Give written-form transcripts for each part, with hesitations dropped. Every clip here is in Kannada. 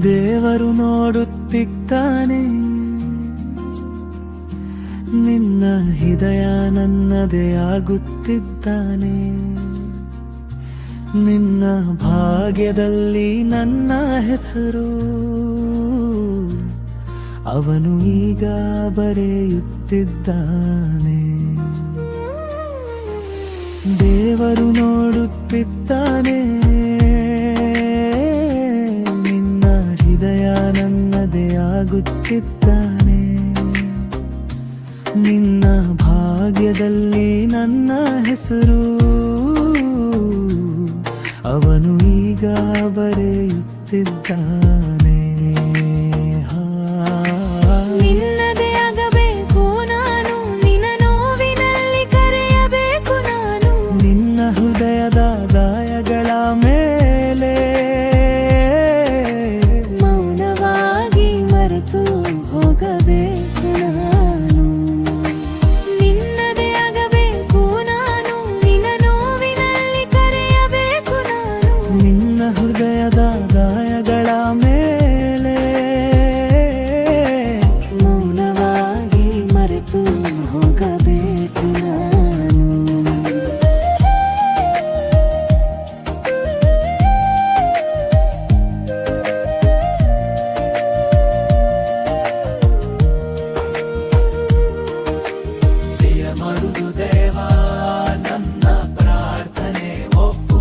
ದೇವರು ನೋಡುತ್ತಿದ್ದಾನೆ, ನಿನ್ನ ಹೃದಯ ನನ್ನದೇ ಆಗುತ್ತಿದ್ದಾನೆ. ನಿನ್ನ ಭಾಗ್ಯದಲ್ಲಿ ನನ್ನ ಹೆಸರು ಅವನು ಈಗ ಬರೆಯುತ್ತಿದ್ದಾನೆ. ದೇವರು ನೋಡುತ್ತಿದ್ದಾನೆ, ನಿನ್ನ ಹೃದಯ ನನ್ನದೇ ಆಗುತ್ತಿದ್ದಾನೆ. ನಿನ್ನ ಭಾಗ್ಯದಲ್ಲಿ ನನ್ನ ಹೆಸರು ಅವನು ಈಗ ಬರೆಯುತ್ತಿದ್ದಾನೆ. ನಿನ್ನದೇ ಆಗಬೇಕು ನಾನು, ನಿನ್ನ ನೋವಿನಲ್ಲಿ ಕರೆಯಬೇಕು ನಾನು. ನಿನ್ನ ಹೃದಯದ ಗಾಯಗಳ ಮೇಲೆ ಮೌನವಾಗಿ ಮರೆತು ಹೋಗಬೇಕು ನಾನು. ನಿನ್ನದೇ ಆಗಬೇಕು ನಾನು, ನಿನ್ನ ನೋವಿನಲ್ಲಿ ಕರೆಯಬೇಕು ನಾನು. ನಿನ್ನ ಹೃದಯದ ಗಾಯಗಳ ಮೇಲೆ ಮೌನವಾಗಿ ಮರೆತು ಹೋಗಬೇಕು ನಾನು. ಮರುದು ದೇವಾ ನನ್ನ ಪ್ರಾರ್ಥನೆ ಒಪ್ಪು,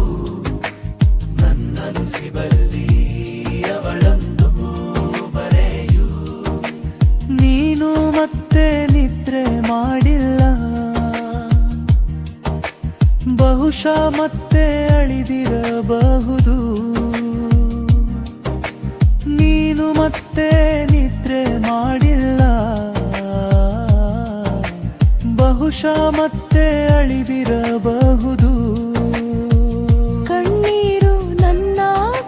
ನನ್ನನು ಸಿಬಲ್ಲಿ ಅವಳೊಂದು ಬರೆಯು. ನೀನು ಮತ್ತೆ ನಿದ್ರೆ ಮಾಡಿಲ್ಲ, ಬಹುಶಃ ಮತ್ತೆ ಅಳಿದಿರಬಹುದು. ನೀನು ಮತ್ತೆ ನಿದ್ರೆ ಮಾಡಿಲ್ಲ, ಬಹುಶಃ ಮತ್ತೆ ಅಳಿದಿರಬಹುದು. ಕಣ್ಣೀರು ನನ್ನ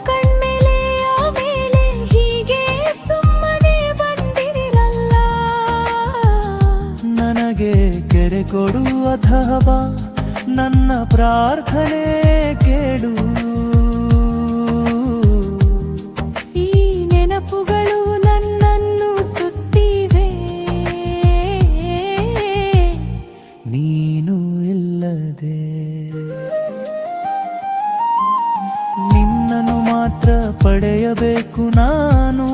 ಕಣ್ಮೇಲೆ ಆಮೇಲೆ ಹೀಗೆ ಸುಮ್ಮನೆ ಬಂದಿರಲ್ಲ. ನನಗೆ ಕೆರೆ ಕೊಡು ಅಥವಾ ನನ್ನ ಪ್ರಾರ್ಥನೆ ಕೇಳು. ಈ ನೆನಪುಗಳು ನನ್ನನ್ನು ಸುತ್ತಿವೆ, ನೀನು ಇಲ್ಲದೆ. ನಿನ್ನನ್ನು ಮಾತ್ರ ಪಡೆಯಬೇಕು ನಾನು,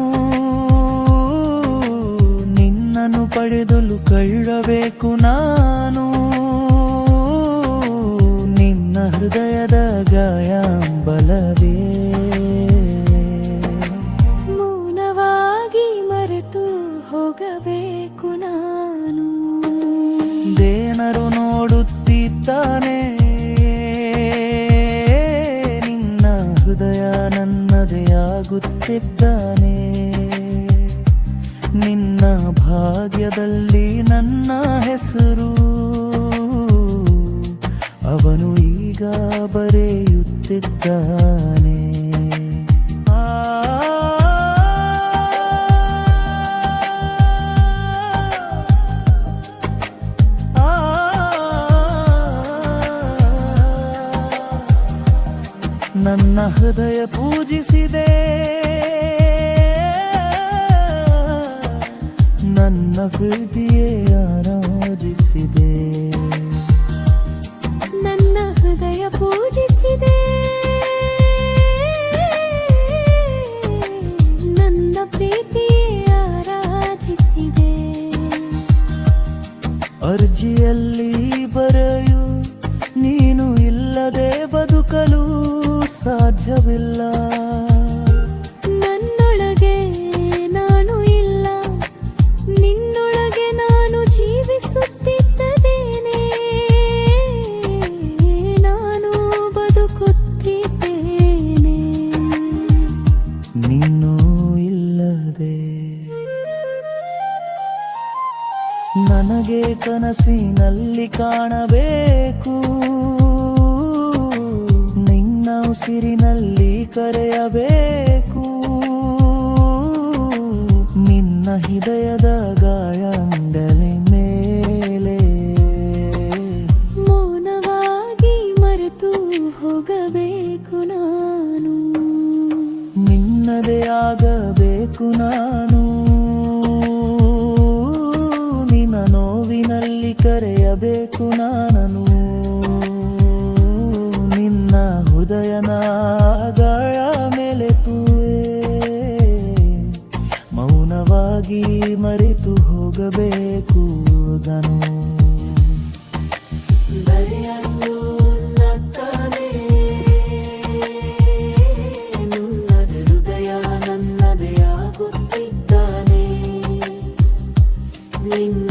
ನಿನ್ನನ್ನು ಪಡೆದಲು ಕಳ್ಳಬೇಕು ನಾನು. ನಿನ್ನ ಹೃದಯದ ಗಾಯ ಬಲವೇ ಮೌನವಾಗಿ ಮರೆತು ಹೋಗಬೇಕು ನಾನು. ದೇವರು ನೋಡುತ್ತಿದ್ದಾನೆ, ನಿನ್ನ ಹೃದಯ ನನ್ನದೇ ಆಗುತ್ತಿದ್ದಾನೆ. ನಿನ್ನ ಭಾಗ್ಯದಲ್ಲಿ ನನ್ನ ಹೆಸರು ಅವನು ಈಗ ಬರೆಯುತ್ತಿದ್ದಾನೆ. ನನ್ನ ಹೃದಯ ಪೂಜಿಸಿದೆ, ನನ್ನ ಪ್ರೀತಿಯೇ ಆರಾಧಿಸಿದೆ. ನನ್ನ ಹೃದಯ ಪೂಜಿಸಿದೆ, ನನ್ನ ಪ್ರೀತಿಯೇ ಆರಾಧಿಸಿದೆ. ಅರ್ಜಿಯಲ್ಲಿ ಬರೆಯು, ನೀನು ಇಲ್ಲದೆ ಬದುಕಲು ಸಾಧ್ಯವಿಲ್ಲ. ನನ್ನೊಳಗೆ ನಾನು ಇಲ್ಲ, ನಿನ್ನೊಳಗೆ ನಾನು ಜೀವಿಸುತ್ತಿದ್ದೇನೆ. ನಾನು ಬದುಕುತ್ತಿದ್ದೇನೆ, ನೀನು ಇಲ್ಲದೆ. ನನಗೆ ಕನಸಿನಲ್ಲಿ ಕಾಣಬೇಕು, ನಿನ್ನ ಉಸಿರಿನಲ್ಲಿ ಕರೆಯಬೇಕು. ನಿನ್ನ ಹೃದಯದ ಗಾಯಂಡಲೆ ಮೇಲೆ ಮೌನವಾಗಿ ಮರೆತು ಹೋಗಬೇಕು ನಾನು, ನಿನ್ನದೇ ಆಗಬೇಕು ನಾನು, ನಿನ್ನ ನೋವಿನಲ್ಲಿ ಕರೆಯಬೇಕು ನಾನು, ನಿನ್ನ ಹೃದಯನ ಗಾಯ ಮೇಲೆ ಮೌನವಾಗಿ ಮರೆತು ಹೋಗಬೇಕು ಗನು. ಬರೆಯಲು ನಕ್ಕನೆ ನನ್ನದೇ ಹೃದಯ ನನ್ನದೇ ಆಗುತ್ತಿದ್ದಾನೆ, ನಿನ್ನ